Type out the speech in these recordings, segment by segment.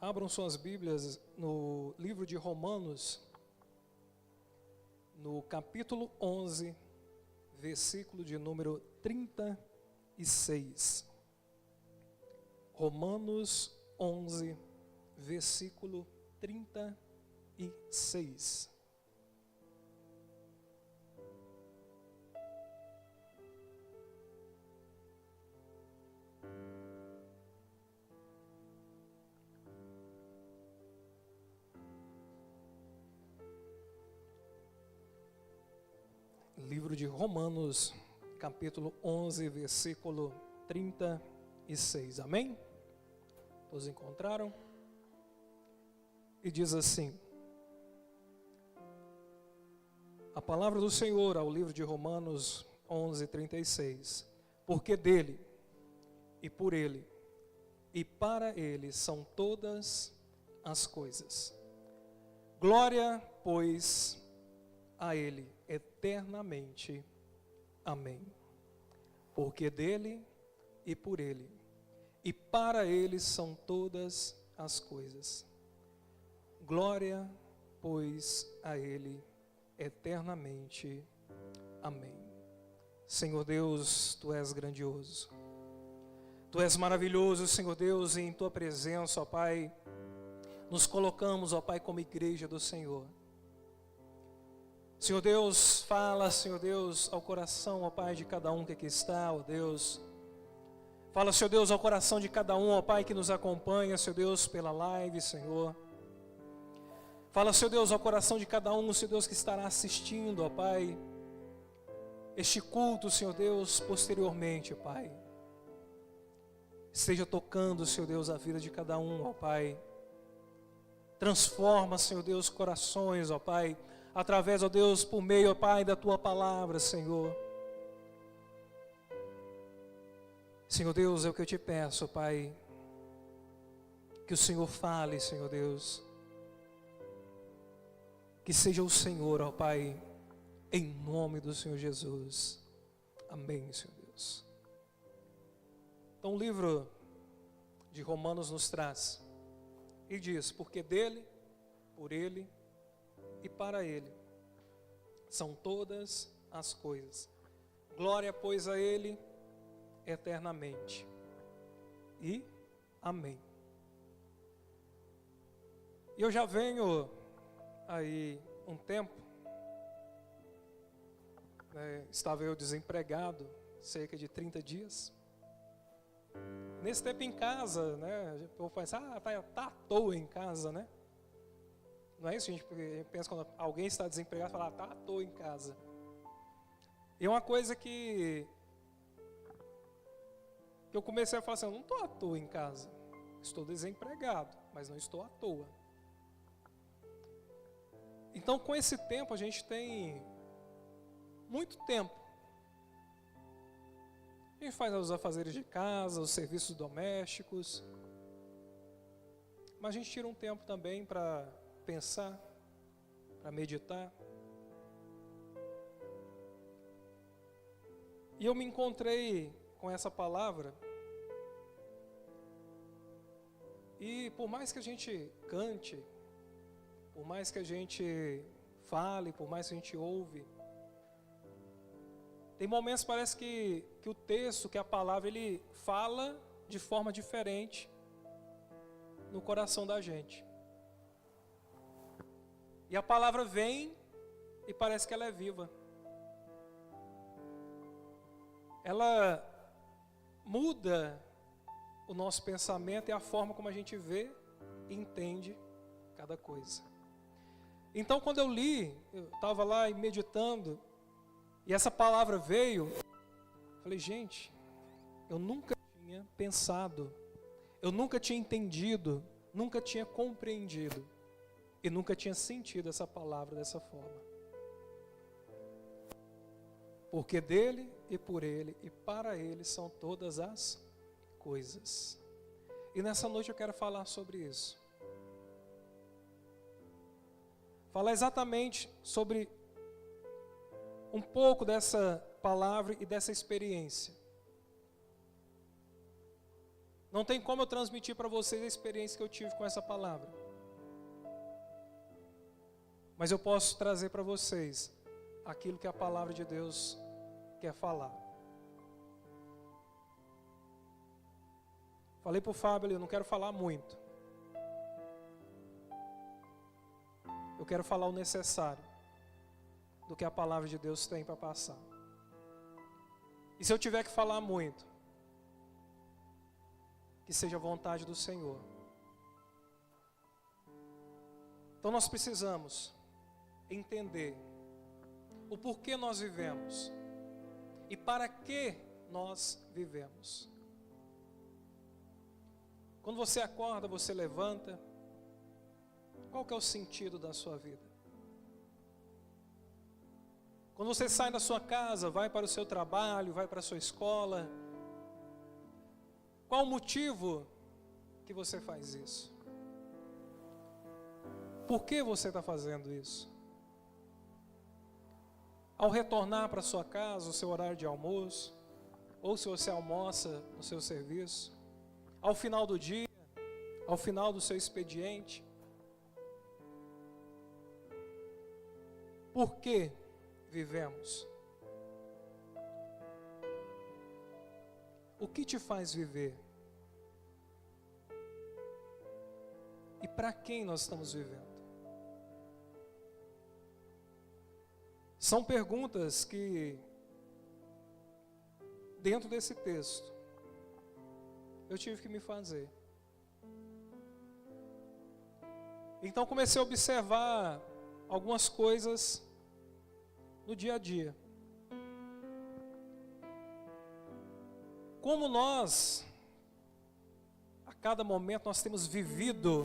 Abram suas Bíblias no livro de Romanos, no capítulo 11, versículo de número 36. Romanos 11, versículo 36. Livro de Romanos, capítulo 11, versículo 36. Amém? Todos encontraram? E diz assim: a palavra do Senhor ao livro de Romanos 11, 36. Porque dele, e por ele, e para ele são todas as coisas. Glória, pois, a ele eternamente. Amém. Porque dele, e por ele, e para ele são todas as coisas. Glória, pois, a ele eternamente. Amém. Senhor Deus, Tu és grandioso. Tu és maravilhoso, Senhor Deus, e em Tua presença, ó Pai, nos colocamos, ó Pai, como igreja do Senhor. Senhor Deus, fala, Senhor Deus, ao coração, ó Pai, de cada um que aqui está, ó Deus. Fala, Senhor Deus, ao coração de cada um, ó Pai, que nos acompanha, Senhor Deus, pela live, Senhor. Fala, Senhor Deus, ao coração de cada um, Senhor Deus, que estará assistindo, ó Pai, este culto, Senhor Deus, posteriormente, ó Pai. Esteja tocando, Senhor Deus, a vida de cada um, ó Pai. Transforma, Senhor Deus, corações, ó Pai, através, ó Deus, por meio, ó Pai, da Tua palavra, Senhor. Senhor Deus, é o que eu te peço, ó Pai, que o Senhor fale, Senhor Deus. Que seja o Senhor, ó Pai, em nome do Senhor Jesus. Amém, Senhor Deus. Então o livro de Romanos nos traz e diz: porque dele, por ele e para ele são todas as coisas. Glória, pois, a ele eternamente. E amém. E eu já venho aí um tempo, estava eu desempregado, cerca de 30 dias. Nesse tempo em casa, né, eu penso, tá à toa em casa, né? Não é isso, a gente pensa quando alguém está desempregado, fala, tá à toa em casa. E é uma coisa que eu comecei a falar assim, eu não estou à toa em casa, estou desempregado, mas não estou à toa. Então, com esse tempo, a gente tem muito tempo. A gente faz os afazeres de casa, os serviços domésticos, mas a gente tira um tempo também para pensar, para meditar. E eu me encontrei com essa palavra, e por mais que a gente cante, por mais que a gente fale, por mais que a gente ouve, tem momentos parece que o texto, que a palavra, ele fala de forma diferente no coração da gente. E a palavra vem e parece que ela é viva. Ela muda o nosso pensamento e a forma como a gente vê e entende cada coisa. Então, quando eu li, eu estava lá meditando, e essa palavra veio, falei, gente, eu nunca tinha pensado, eu nunca tinha entendido, nunca tinha compreendido, e nunca tinha sentido essa palavra dessa forma. Porque dele, e por ele, e para ele são todas as coisas. E nessa noite eu quero falar sobre isso. Falar exatamente sobre um pouco dessa palavra e dessa experiência. Não tem como eu transmitir para vocês a experiência que eu tive com essa palavra. Mas eu posso trazer para vocês aquilo que a palavra de Deus quer falar. Falei para o Fábio, eu não quero falar muito. Eu quero falar o necessário do que a palavra de Deus tem para passar. E se eu tiver que falar muito, que seja a vontade do Senhor. Então nós precisamos entender o porquê nós vivemos e para que nós vivemos. Quando você acorda, você levanta, qual que é o sentido da sua vida? Quando você sai da sua casa, vai para o seu trabalho, vai para a sua escola, qual o motivo que você faz isso? Por que você está fazendo isso? Ao retornar para a sua casa, o seu horário de almoço, ou se você almoça no seu serviço, ao final do dia, ao final do seu expediente, por que vivemos? O que te faz viver? E para quem nós estamos vivendo? São perguntas que, dentro desse texto, eu tive que me fazer. Então comecei a observar algumas coisas no dia a dia. Como nós, a cada momento, nós temos vivido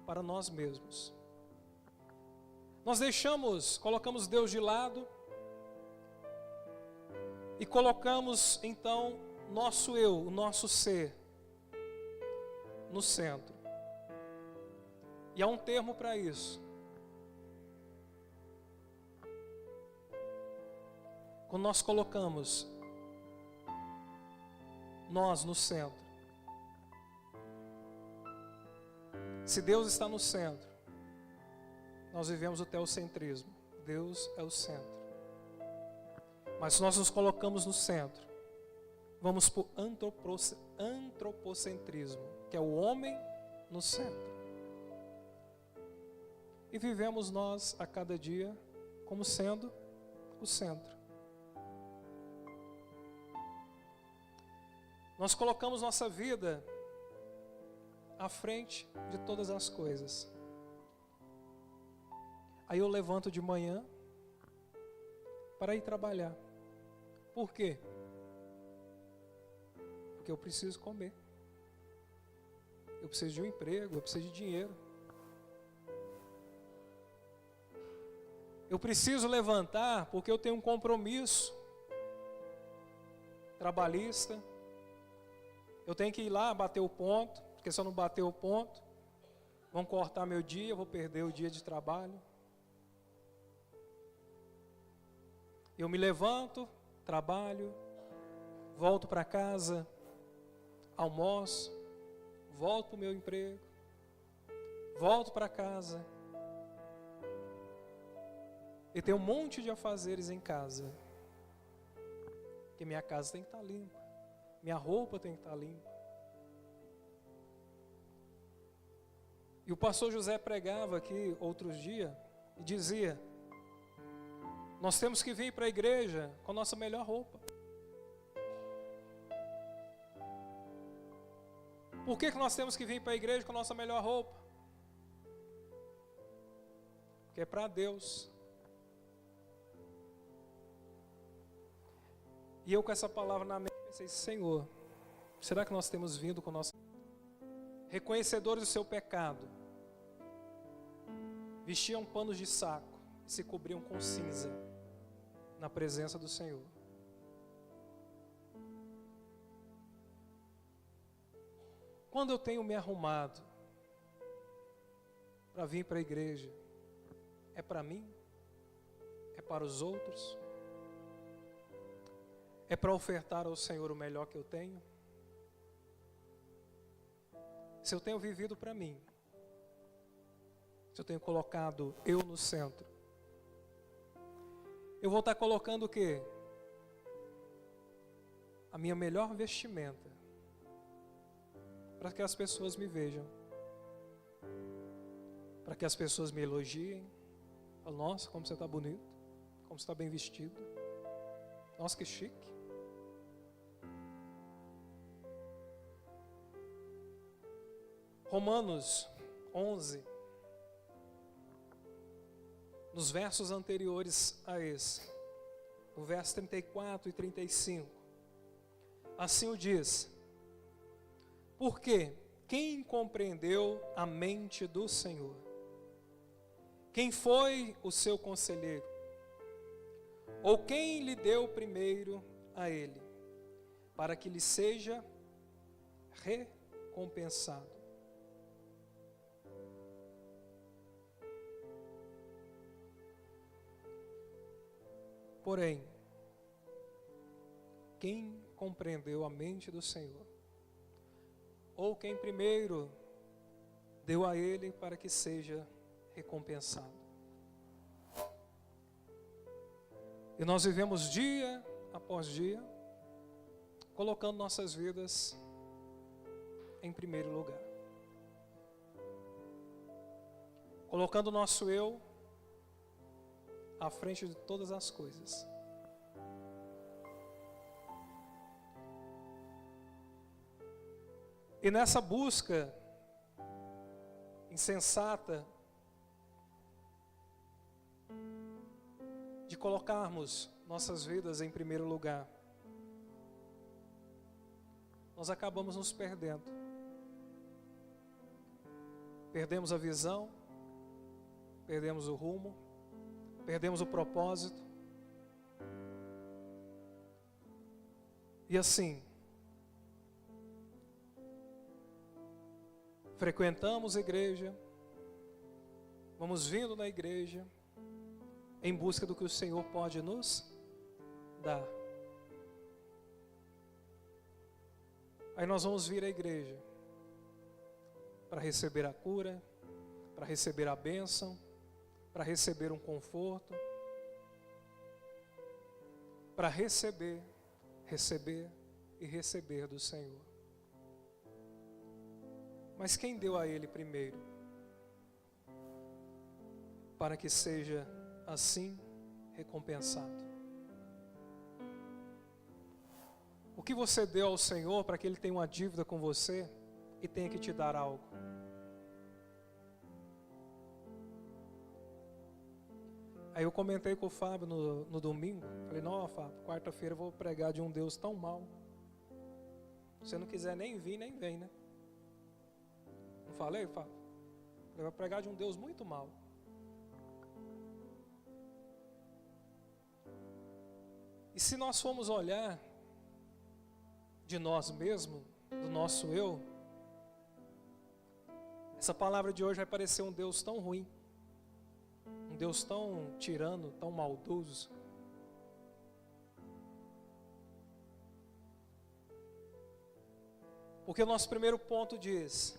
para nós mesmos. Nós colocamos Deus de lado e colocamos então nosso eu, o nosso ser, no centro. E há um termo para isso. Quando nós colocamos nós no centro. Se Deus está no centro, nós vivemos o teocentrismo. Deus é o centro. Mas se nós nos colocamos no centro, vamos para o antropocentrismo, que é o homem no centro. E vivemos nós a cada dia como sendo o centro. Nós colocamos nossa vida à frente de todas as coisas. Aí eu levanto de manhã para ir trabalhar. Por quê? Porque eu preciso comer. Eu preciso de um emprego, eu preciso de dinheiro. Eu preciso levantar porque eu tenho um compromisso trabalhista. Eu tenho que ir lá bater o ponto, porque se eu não bater o ponto, vão cortar meu dia, eu vou perder o dia de trabalho. Eu me levanto, trabalho, volto para casa, almoço, volto para o meu emprego, volto para casa. E tem um monte de afazeres em casa. Porque minha casa tem que estar limpa, minha roupa tem que estar limpa. E o pastor José pregava aqui outros dias e dizia: nós temos que vir para a igreja com a nossa melhor roupa. Por que nós temos que vir para a igreja com a nossa melhor roupa? Porque é para Deus. E eu com essa palavra na mente pensei: Senhor, será que nós temos vindo com nossa... Reconhecedores do seu pecado, vestiam panos de saco e se cobriam com cinza na presença do Senhor. Quando eu tenho me arrumado para vir para a igreja, é para mim? É para os outros? é para ofertar ao Senhor o melhor que eu tenho? Se eu tenho vivido para mim, se eu tenho colocado eu no centro, eu vou estar colocando o quê? A minha melhor vestimenta, para que as pessoas me vejam, para que as pessoas me elogiem. Nossa, como você está bonito, como você está bem vestido, nossa, que chique. Romanos 11, nos versos anteriores a esse, no verso 34 e 35, assim o diz: porque quem compreendeu a mente do Senhor? Quem foi o seu conselheiro? Ou quem lhe deu primeiro a ele, para que lhe seja recompensado? Porém, quem compreendeu a mente do Senhor? Ou quem primeiro deu a ele para que seja recompensado? E nós vivemos dia após dia, colocando nossas vidas em primeiro lugar. Colocando o nosso eu à frente de todas as coisas. E nessa busca insensata de colocarmos nossas vidas em primeiro lugar, nós acabamos nos perdendo. Perdemos a visão, perdemos o rumo, perdemos o propósito. E assim, frequentamos a igreja, vamos vindo na igreja, em busca do que o Senhor pode nos dar. Aí nós vamos vir à igreja para receber a cura, para receber a bênção, para receber um conforto, para receber e receber do Senhor. Mas quem deu a Ele primeiro? Para que seja assim recompensado. O que você deu ao Senhor para que Ele tenha uma dívida com você e tenha que te dar algo? Aí eu comentei com o Fábio no domingo. Falei, não, Fábio, quarta-feira eu vou pregar de um Deus tão mau. Se você não quiser nem vir, nem vem, né? Não falei, Fábio? Ele vai pregar de um Deus muito mau. E se nós formos olhar de nós mesmos, do nosso eu, essa palavra de hoje vai parecer um Deus tão ruim, um Deus tão tirano, tão maldoso. Porque o nosso primeiro ponto diz: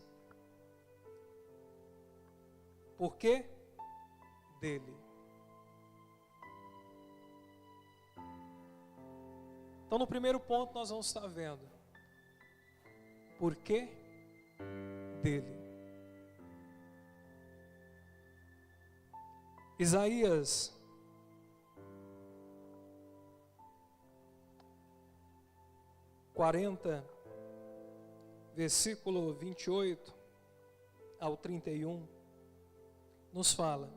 por que dele? Então, no primeiro ponto, nós vamos estar vendo por que dele. Isaías 40, versículo 28 ao 31, nos fala: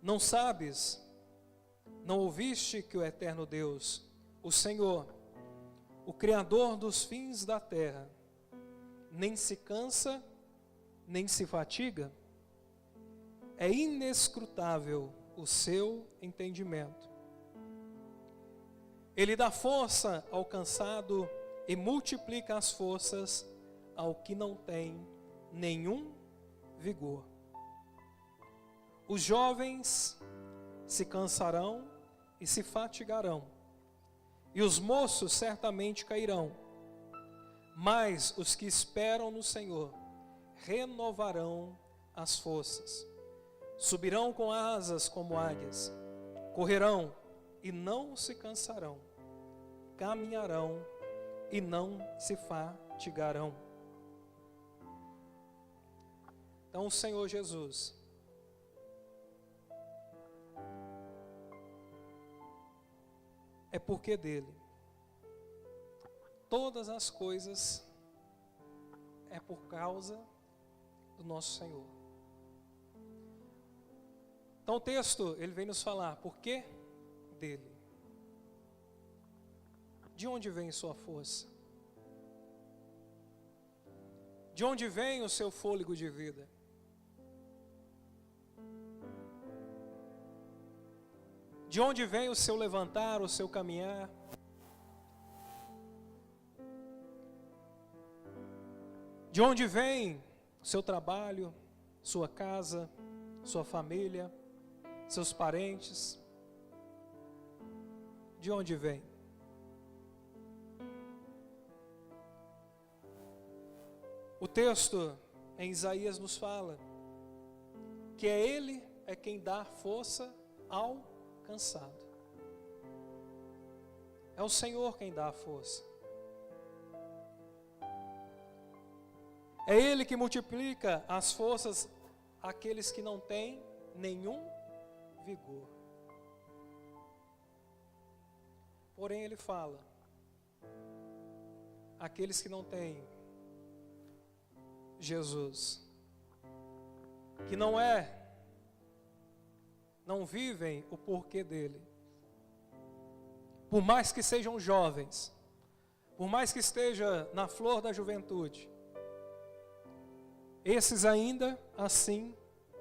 não sabes, não ouviste que o eterno Deus, o Senhor, o Criador dos fins da terra, nem se cansa, nem se fatiga? É inescrutável o seu entendimento. Ele dá força ao cansado e multiplica as forças ao que não tem nenhum vigor. Os jovens se cansarão e se fatigarão, e os moços certamente cairão, mas os que esperam no Senhor renovarão as forças, subirão com asas como águias, correrão e não se cansarão, caminharão e não se fatigarão. Então o Senhor Jesus é porque dele todas as coisas, é por causa do nosso Senhor. Então o texto, ele vem nos falar, por que dele? De onde vem sua força? De onde vem o seu fôlego de vida? De onde vem o seu levantar, o seu caminhar? De onde vem o seu trabalho, sua casa, sua família, seus parentes? De onde vem? O texto em Isaías nos fala que Ele é quem dá força ao cansado. É o Senhor quem dá a força. É Ele que multiplica as forças àqueles que não têm nenhum vigor. Porém, Ele fala, aqueles que não têm Jesus, que não vivem o porquê dele, por mais que sejam jovens, por mais que esteja na flor da juventude, esses ainda assim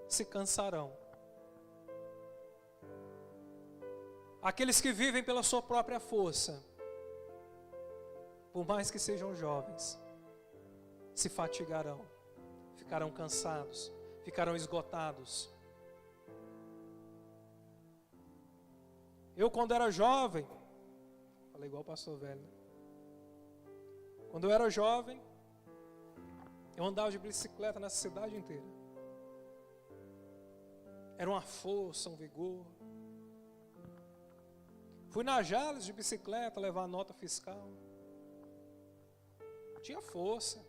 se cansarão. Aqueles que vivem pela sua própria força, por mais que sejam jovens, se fatigarão, ficarão cansados, ficarão esgotados. Eu, quando era jovem, falei igual o pastor velho, quando eu era jovem, eu andava de bicicleta nessa cidade inteira. Era uma força, um vigor. Fui na Jales de bicicleta levar nota fiscal. Tinha força.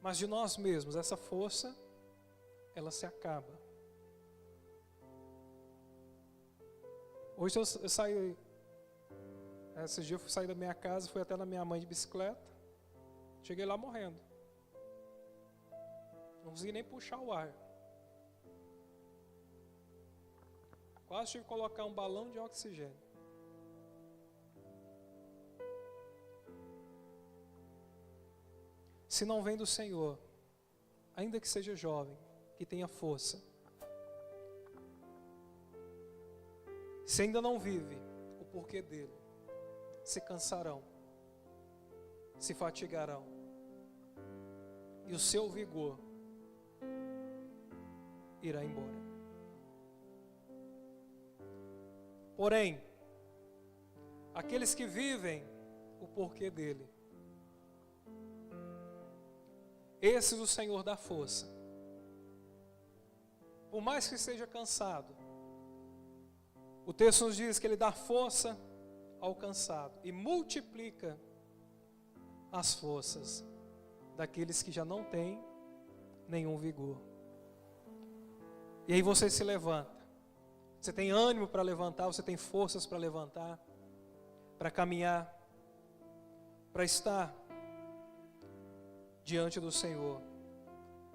Mas de nós mesmos, essa força, ela se acaba. Hoje eu saí, esses dias eu saí da minha casa, fui até na minha mãe de bicicleta, cheguei lá morrendo. Não consegui nem puxar o ar. Quase tive que colocar um balão de oxigênio. Se não vem do Senhor, ainda que seja jovem, que tenha força, se ainda não vive o porquê dele, se cansarão, se fatigarão, e o seu vigor irá embora. Porém, aqueles que vivem o porquê dele, esses o Senhor dá força. Por mais que esteja cansado, o texto nos diz que Ele dá força ao cansado e multiplica as forças daqueles que já não têm nenhum vigor. E aí você se levanta. Você tem ânimo para levantar, você tem forças para levantar, para caminhar, para estar diante do Senhor.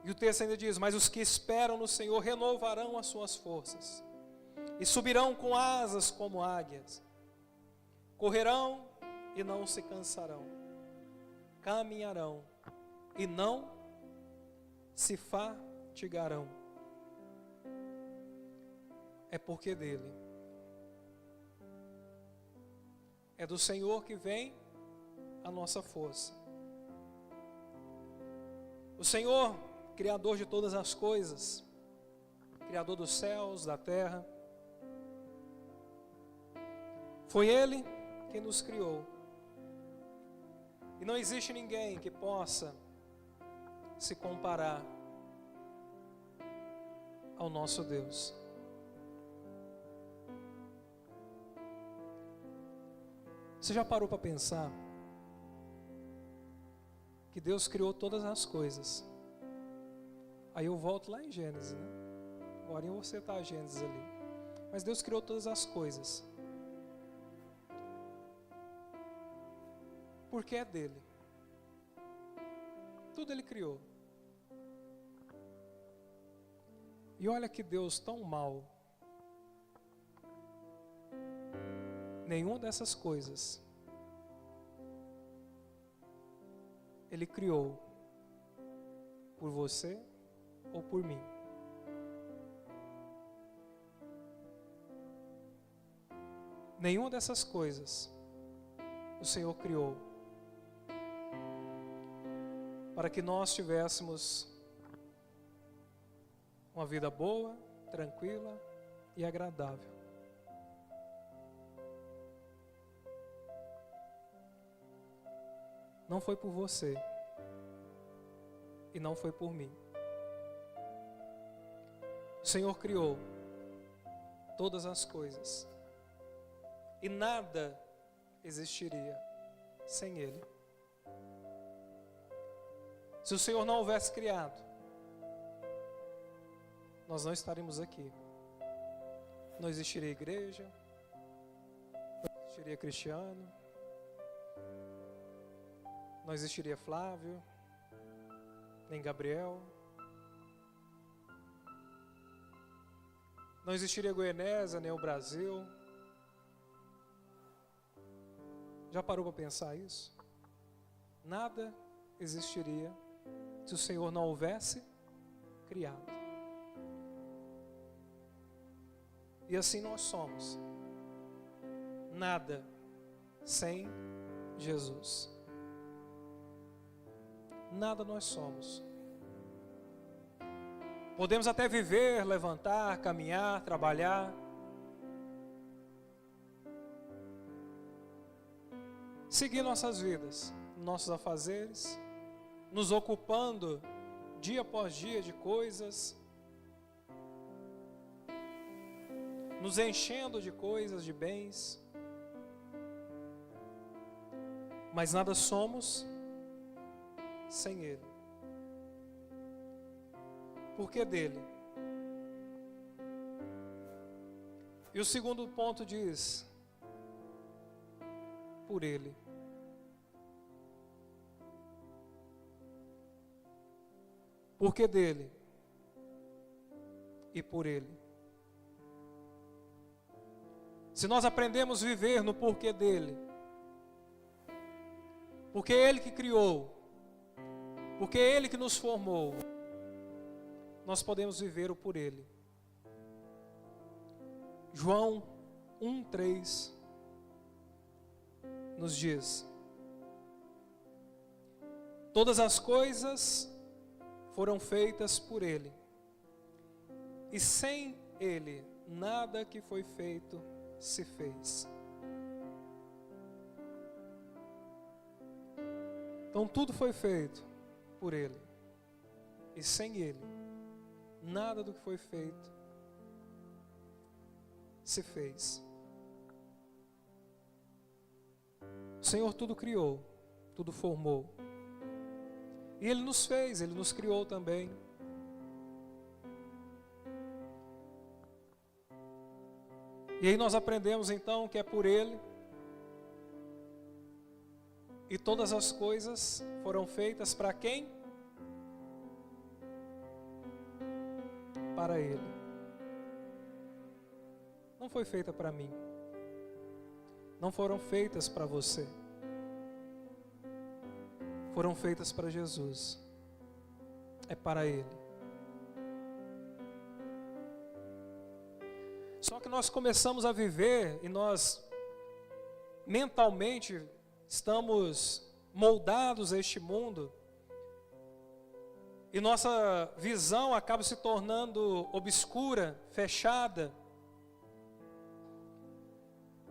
E o texto ainda diz, mas os que esperam no Senhor renovarão as suas forças e subirão com asas como águias, correrão e não se cansarão, caminharão e não se fatigarão. É porque dele, é do Senhor que vem a nossa força. O Senhor, Criador de todas as coisas, Criador dos céus, da terra, Foi Ele quem nos criou. E não existe ninguém que possa se comparar ao nosso Deus. Você já parou para pensar que Deus criou todas as coisas? Aí eu volto lá em Gênesis, né? Agora eu vou citar a Gênesis ali. Mas Deus criou todas as coisas. Porque é dele. Tudo Ele criou. E olha que Deus tão mau. Nenhuma dessas coisas Ele criou por você ou por mim. Nenhuma dessas coisas o Senhor criou para que nós tivéssemos uma vida boa, tranquila e agradável. Não foi por você e não foi por mim. O Senhor criou todas as coisas e nada existiria sem Ele. Se o Senhor não houvesse criado, nós não estaríamos aqui. Não existiria igreja, não existiria Cristiano, não existiria Flávio, nem Gabriel, não existiria Goianésia, nem o Brasil. Já parou para pensar isso? Nada existiria se o Senhor não houvesse criado. E assim nós somos. Nada sem Jesus. Nada nós somos. Podemos até viver, levantar, caminhar, trabalhar. Seguir nossas vidas, nossos afazeres, nos ocupando dia após dia de coisas, nos enchendo de coisas, de bens, mas nada somos sem Ele. Por que dele? E o segundo ponto diz: por Ele. Por que dele? E por Ele. Se nós aprendemos a viver no porquê dele, porque é Ele que criou, porque é Ele que nos formou, nós podemos viver o por Ele. João 1:3 nos diz: todas as coisas foram feitas por Ele, e sem Ele nada que foi feito se fez. Então tudo foi feito por Ele, e sem Ele nada do que foi feito se fez. O Senhor tudo criou, tudo formou. E Ele nos fez, Ele nos criou também. E aí nós aprendemos então que é por Ele. E todas as coisas foram feitas para quem? Para Ele. Não foi feita para mim. Não foram feitas para você. Foram feitas para Jesus. É para Ele. Só que nós começamos a viver e nós mentalmente estamos moldados a este mundo e nossa visão acaba se tornando obscura, fechada.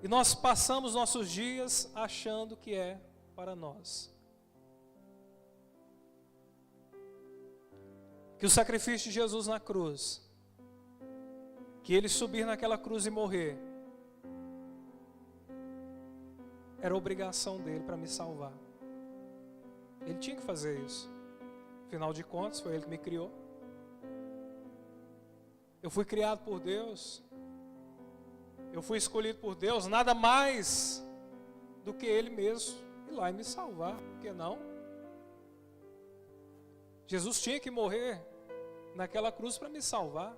E nós passamos nossos dias achando que é para nós. Que o sacrifício de Jesus na cruz, que Ele subir naquela cruz e morrer, era obrigação dele para me salvar. Ele tinha que fazer isso. Afinal de contas, foi Ele que me criou. Eu fui criado por Deus. Eu fui escolhido por Deus, nada mais do que Ele mesmo ir lá e me salvar. Por que não? Jesus tinha que morrer naquela cruz para me salvar.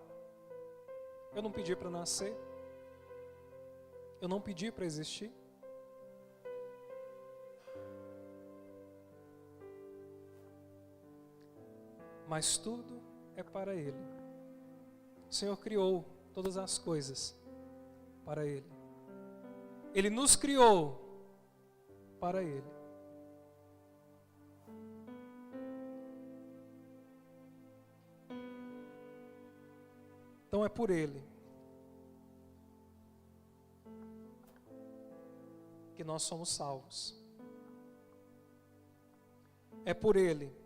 Eu não pedi para nascer. Eu não pedi para existir. Mas tudo é para Ele. O Senhor criou todas as coisas para Ele. Ele nos criou para Ele. Então é por Ele que nós somos salvos. É por Ele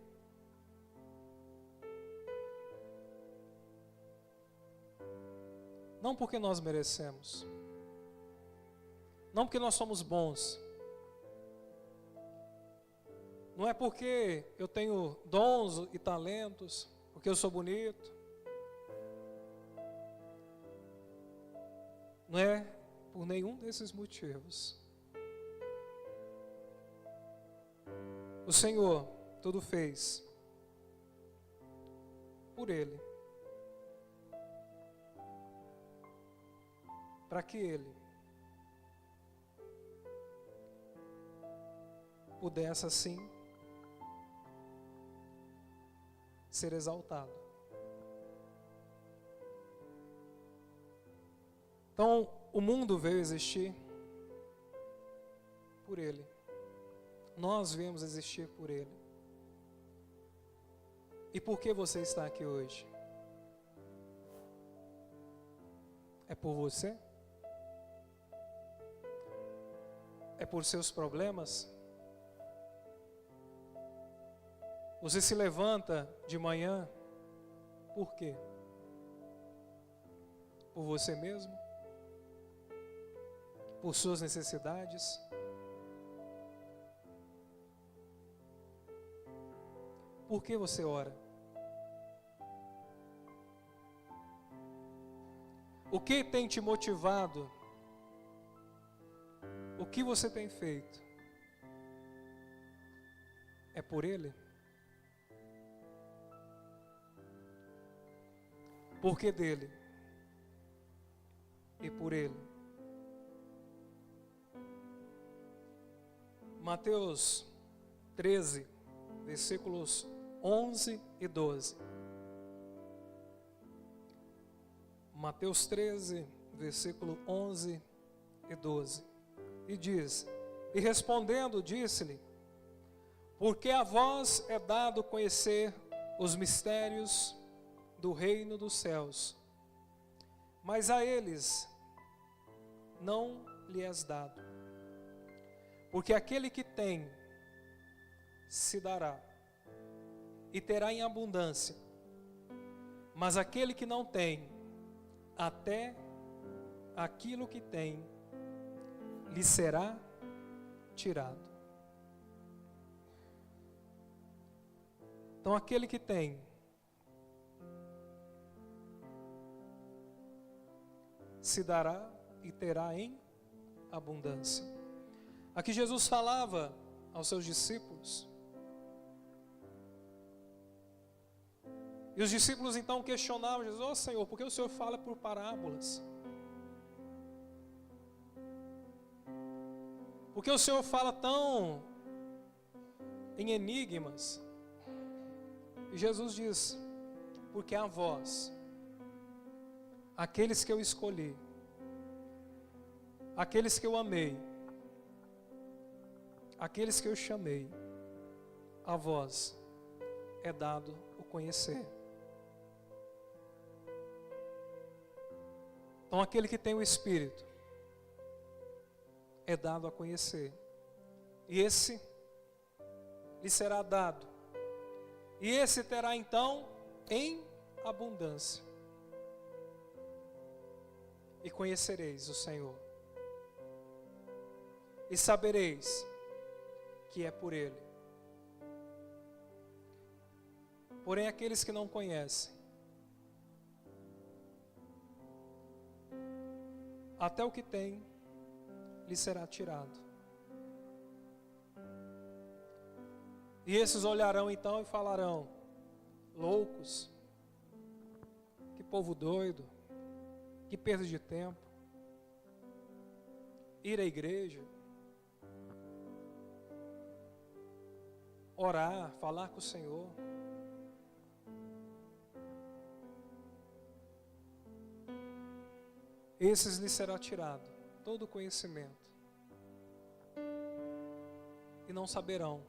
não porque nós merecemos, não porque nós somos bons, não é porque eu tenho dons e talentos, porque eu sou bonito, não é por nenhum desses motivos. O Senhor tudo fez por Ele, para que Ele pudesse assim ser exaltado. Então, o mundo veio existir por Ele. Nós viemos existir por Ele. E por que você está aqui hoje? É por você? É por seus problemas? Você se levanta de manhã, por quê? Por você mesmo? Por suas necessidades? Por que você ora? O que tem te motivado? O que você tem feito? É por Ele? Porque dele e por Ele. Mateus 13, versículos 11 e 12. Mateus 13, versículo 11 e 12. E diz: E respondendo, disse-lhe: Porque a vós é dado conhecer os mistérios do reino dos céus, mas a eles não lhe és dado. Porque aquele que tem, se dará, e terá em abundância, mas aquele que não tem, até aquilo que tem, lhe será tirado. Então aquele que tem, se dará e terá em abundância. Aqui Jesus falava aos seus discípulos. E os discípulos então questionavam Jesus: Ó Senhor, por que o Senhor fala por parábolas? Por que o Senhor fala tão em enigmas? E Jesus diz: porque a vós, aqueles que eu escolhi, aqueles que eu amei, aqueles que eu chamei, a vós é dado o conhecer. Então aquele que tem o Espírito, é dado a conhecer. E esse lhe será dado. E esse terá então em abundância. E conhecereis o Senhor. E sabereis que é por Ele. Porém, aqueles que não conhecem, até o que tem lhe será tirado. E esses olharão então e falarão: loucos, que povo doido, que perda de tempo, ir à igreja, orar, falar com o Senhor. Esses lhe será tirado todo o conhecimento e não saberão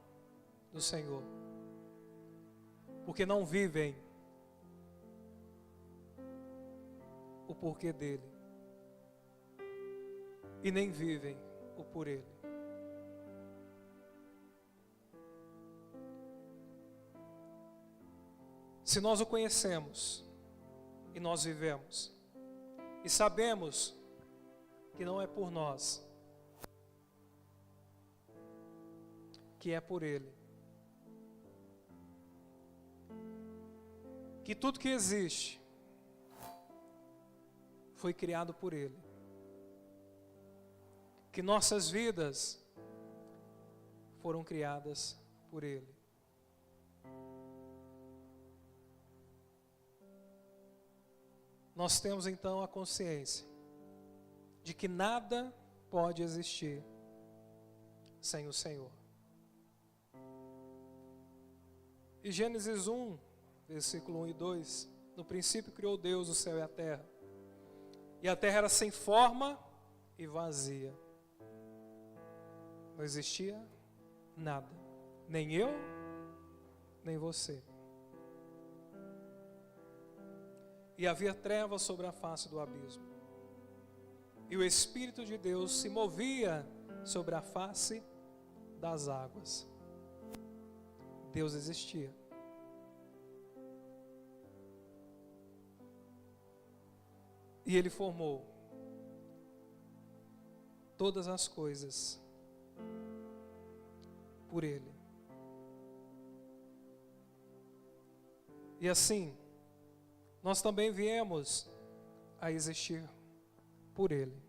do Senhor, porque não vivem o porquê dele e nem vivem o por ele. Se nós o conhecemos e nós vivemos e sabemos que não é por nós, que é por ele, que tudo que existe foi criado por ele, que nossas vidas foram criadas por ele. Nós temos então a consciência de que nada pode existir sem o Senhor. E Gênesis 1, versículo 1 e 2, no princípio criou Deus o céu e a terra. E a terra era sem forma e vazia. Não existia nada, nem eu, nem você. E havia trevas sobre a face do abismo. E o Espírito de Deus se movia sobre a face das águas. Deus existia. E Ele formou todas as coisas por Ele. E assim, nós também viemos a existir por Ele.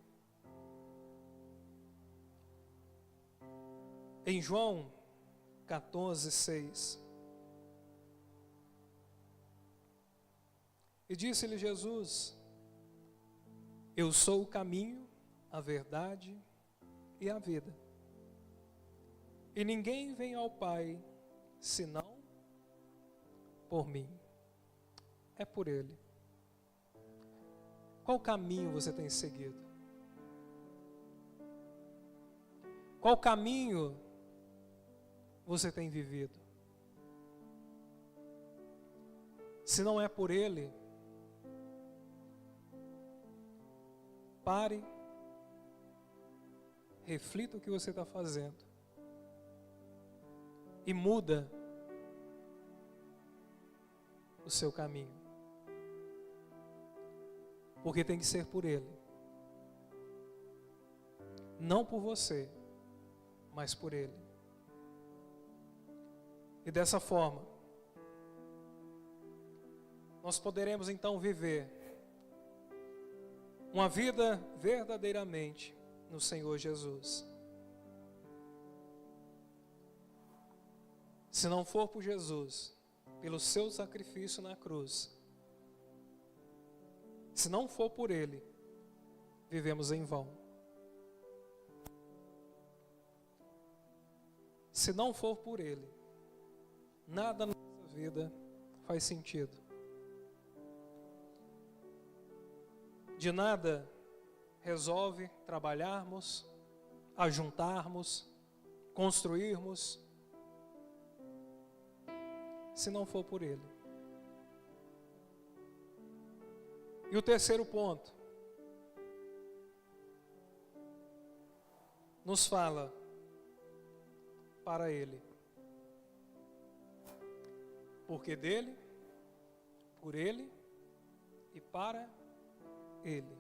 Em João 14:6, e disse-lhe Jesus: eu sou o caminho, a verdade e a vida. E ninguém vem ao Pai senão por mim. É por Ele. Qual caminho você tem seguido? Qual caminho você tem vivido? Se não é por Ele, pare, reflita o que você está fazendo e muda o seu caminho. Porque tem que ser por Ele. Não por você, mas por Ele. E dessa forma, nós poderemos então viver uma vida verdadeiramente no Senhor Jesus. Se não for por Jesus, pelo seu sacrifício na cruz, se não for por Ele, vivemos em vão. Se não for por Ele, nada na nossa vida faz sentido. De nada resolve trabalharmos, ajuntarmos, construirmos, se não for por Ele. E o terceiro ponto: nos fala para Ele. Porque dele, por Ele e para Ele.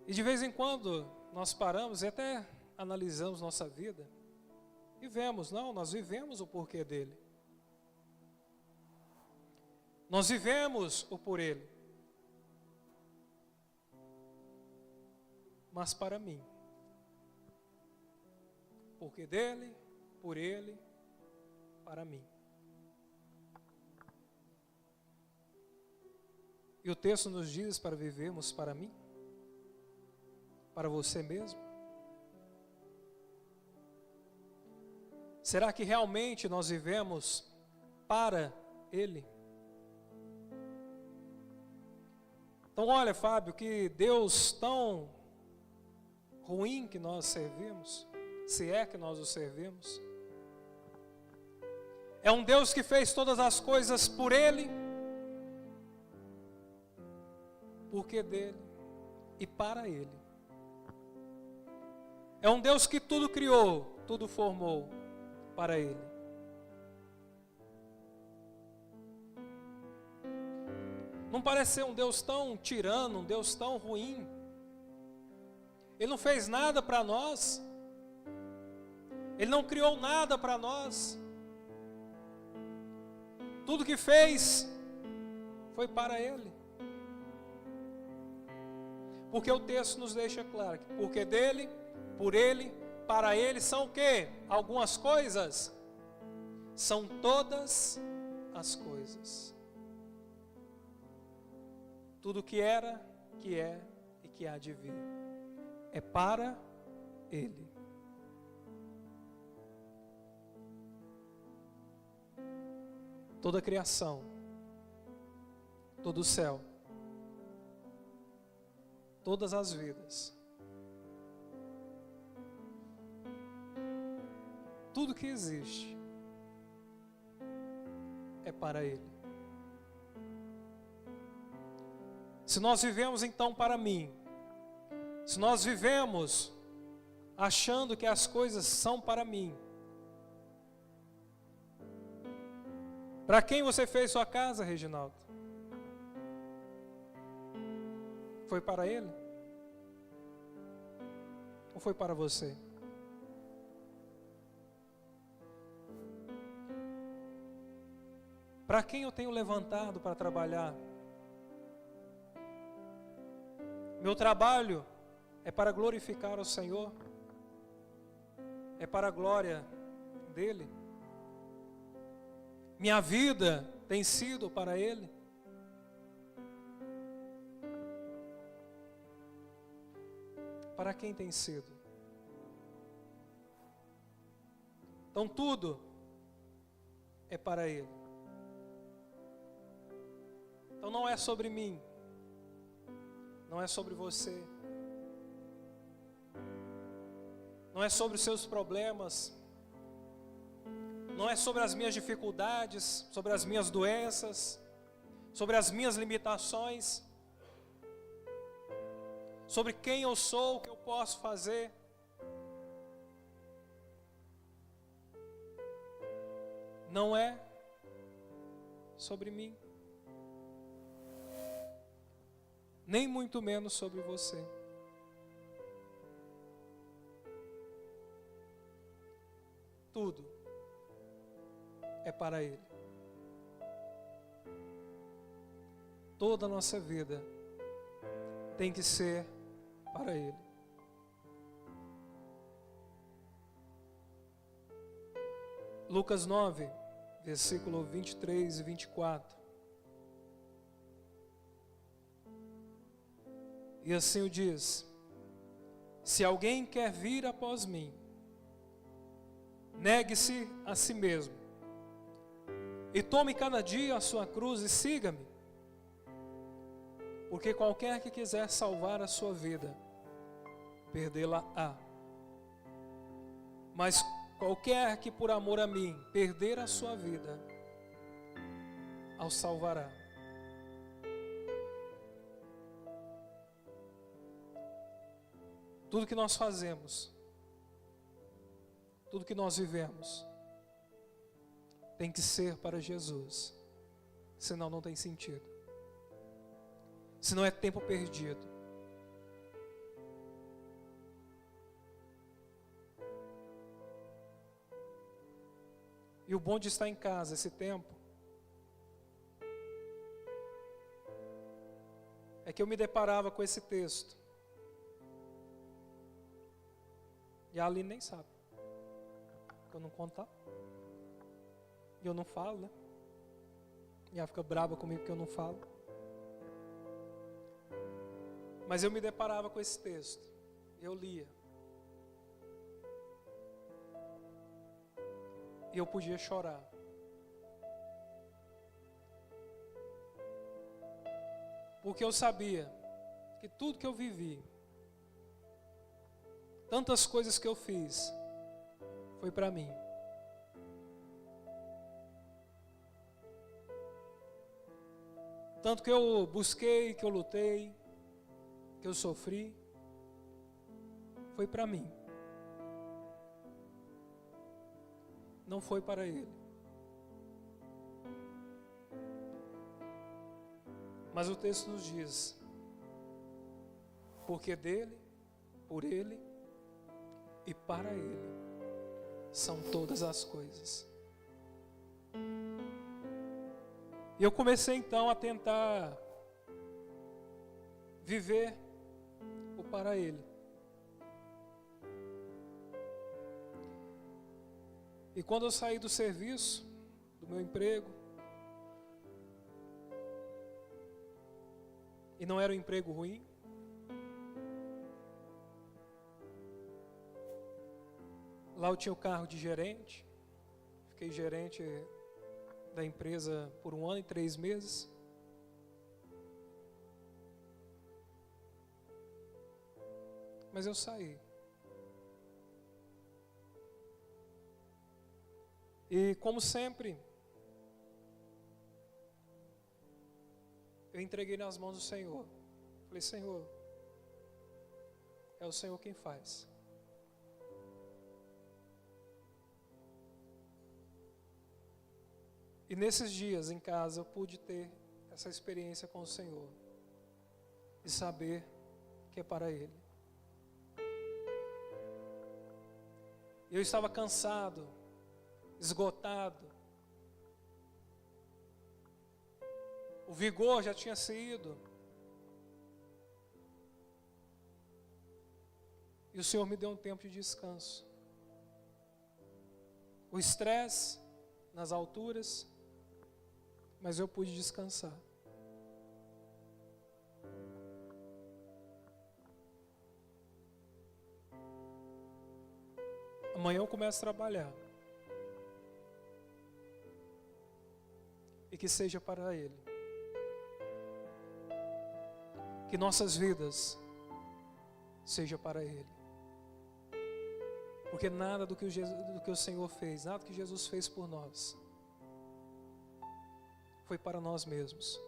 E de vez em quando nós paramos e até analisamos nossa vida e vemos, nós vivemos o porquê dele. Nós vivemos o por Ele. Mas para mim. Porque dele, por Ele, para mim. E o texto nos diz para vivermos para mim? Para você mesmo? Será que realmente nós vivemos para Ele? Então olha, Fábio, que Deus tão ruim que nós servimos, se é que nós o servimos. É um Deus que fez todas as coisas por Ele, porque dele e para Ele. É um Deus que tudo criou, tudo formou para Ele. Não parece ser um Deus tão tirano, um Deus tão ruim. Ele não fez nada para nós. Ele não criou nada para nós. Tudo que fez foi para Ele. Porque o texto nos deixa claro que porque dele, por Ele, para Ele são o quê? Algumas coisas? São todas as coisas. Tudo que era, que é e que há de vir é para Ele. Toda a criação, todo o céu, todas as vidas, tudo que existe é para Ele. Se nós vivemos então para mim, se nós vivemos achando que as coisas são para mim, para quem você fez sua casa, Reginaldo? Foi para Ele? Ou foi para você? Para quem eu tenho levantado para trabalhar? Meu trabalho é para glorificar o Senhor? É para a glória dEle? Minha vida tem sido para Ele? Para quem tem sido? Então tudo é para Ele. Então não é sobre mim, não é sobre você, não é sobre os seus problemas, não é sobre as minhas dificuldades, sobre as minhas doenças, sobre as minhas limitações, sobre quem eu sou, o que eu posso fazer. Não é sobre mim, nem muito menos sobre você. Tudo é para Ele. Toda a nossa vida tem que ser para Ele. Lucas 9, versículo 23 e 24. E assim o diz: se alguém quer vir após mim, negue-se a si mesmo, e tome cada dia a sua cruz e siga-me. Porque qualquer que quiser salvar a sua vida, perdê-la-á. Mas qualquer que por amor a mim perder a sua vida, ao salvará. Tudo que nós fazemos, tudo que nós vivemos, tem que ser para Jesus. Senão não tem sentido. Senão é tempo perdido. E o bom de estar em casa esse tempo é que eu me deparava com esse texto. E a Aline nem sabe. Eu não conto. E eu não falo, né? E ela fica brava comigo porque eu não falo. Mas eu me deparava com esse texto. Eu lia. E eu podia chorar. Porque eu sabia que tudo que eu vivi, tantas coisas que eu fiz, foi para mim. Tanto que eu busquei, que eu lutei, que eu sofri, foi para mim. Não foi para ele. Mas o texto nos diz: porque dele, por ele e para ele são todas as coisas. E eu comecei então a tentar viver o para ele. E quando eu saí do serviço, do meu emprego, e não era um emprego ruim, lá eu tinha o cargo de gerente, fiquei gerente da empresa por 1 ano e 3 meses. Mas eu saí. E como sempre, eu entreguei nas mãos do Senhor. Falei: Senhor, é o Senhor quem faz. E nesses dias em casa eu pude ter essa experiência com o Senhor. E saber que é para Ele. Eu estava cansado, esgotado. O vigor já tinha saído. E o Senhor me deu um tempo de descanso. O estresse nas alturas, mas eu pude descansar. Amanhã eu começo a trabalhar. E que seja para Ele. Que nossas vidas seja para Ele. Porque nada do que o Senhor fez, nada do que Jesus fez por nós, foi para nós mesmos.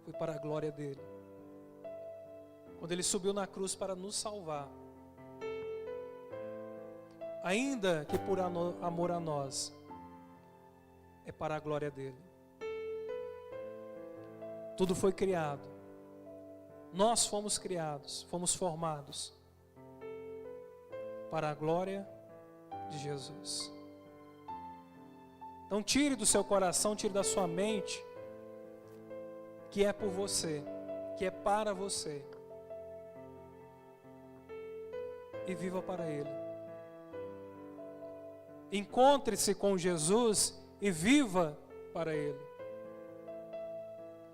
Foi para a glória dEle. Quando Ele subiu na cruz para nos salvar, ainda que por amor a nós, é para a glória dEle. Tudo foi criado. Nós fomos criados, fomos formados para a glória de Jesus. Então tire do seu coração, tire da sua mente, que é por você, que é para você. E viva para Ele. Encontre-se com Jesus e viva para Ele.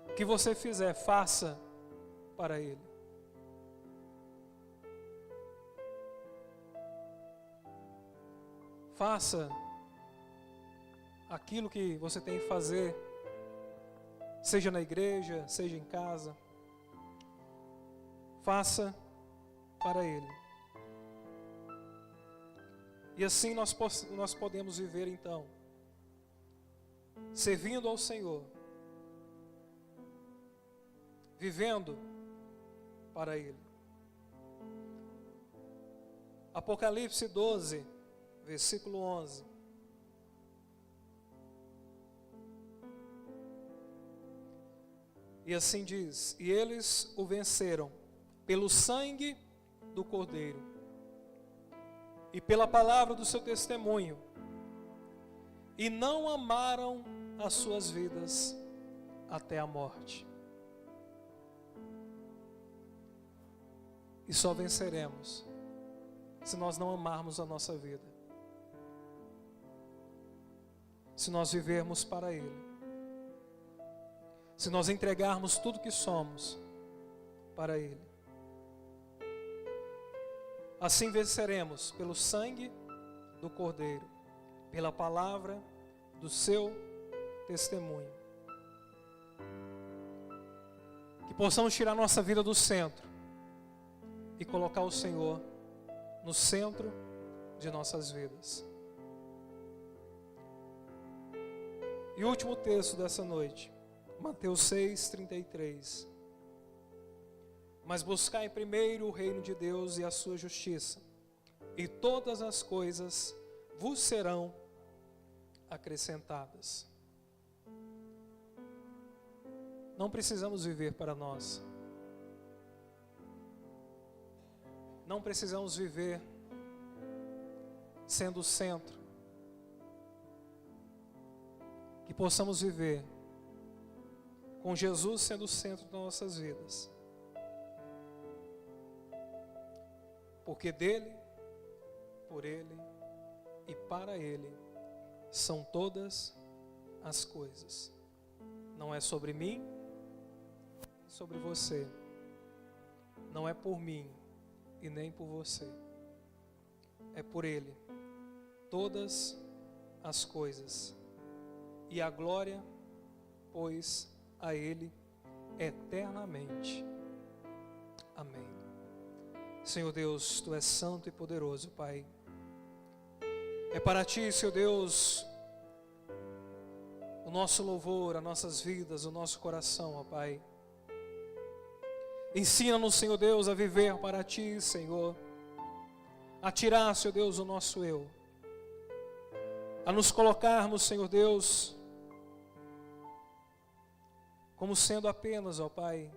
O que você fizer, faça para Ele. Faça aquilo que você tem que fazer, seja na igreja, seja em casa. Faça para Ele. E assim nós podemos viver então, servindo ao Senhor, vivendo para Ele. Apocalipse 12, versículo 11. E assim diz: e eles o venceram pelo sangue do Cordeiro e pela palavra do seu testemunho, e não amaram as suas vidas até a morte. E só venceremos se nós não amarmos a nossa vida, se nós vivermos para Ele, se nós entregarmos tudo que somos para Ele. Assim venceremos pelo sangue do Cordeiro, pela palavra do seu testemunho. Que possamos tirar nossa vida do centro e colocar o Senhor no centro de nossas vidas. E o último texto dessa noite, Mateus 6:33. Mas buscai primeiro o reino de Deus e a sua justiça, e todas as coisas vos serão acrescentadas. Não precisamos viver para nós. Não precisamos viver sendo o centro. Que possamos viver com Jesus sendo o centro das nossas vidas. Porque dele, por ele e para ele são todas as coisas. Não é sobre mim, é sobre você. Não é por mim e nem por você. É por ele. Todas as coisas. E a glória, pois, a ele eternamente. Amém. Senhor Deus, Tu és santo e poderoso, Pai. É para Ti, Senhor Deus, o nosso louvor, as nossas vidas, o nosso coração, ó Pai. Ensina-nos, Senhor Deus, a viver para Ti, Senhor. A tirar, Senhor Deus, o nosso eu. A nos colocarmos, Senhor Deus, como sendo apenas, ó Pai,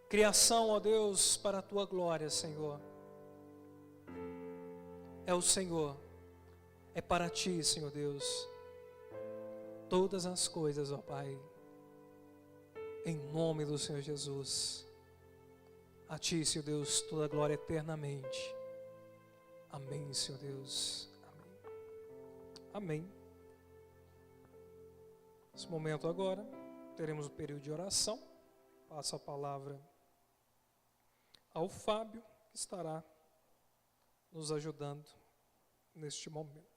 criação, ó Deus, para a Tua glória, Senhor. É o Senhor, é para Ti, Senhor Deus, todas as coisas, ó Pai, em nome do Senhor Jesus. A Ti, Senhor Deus, toda a glória eternamente. Amém, Senhor Deus. Amém. Amém. Nesse momento agora, teremos um período de oração. Passo a palavra ao Fábio, que estará nos ajudando neste momento.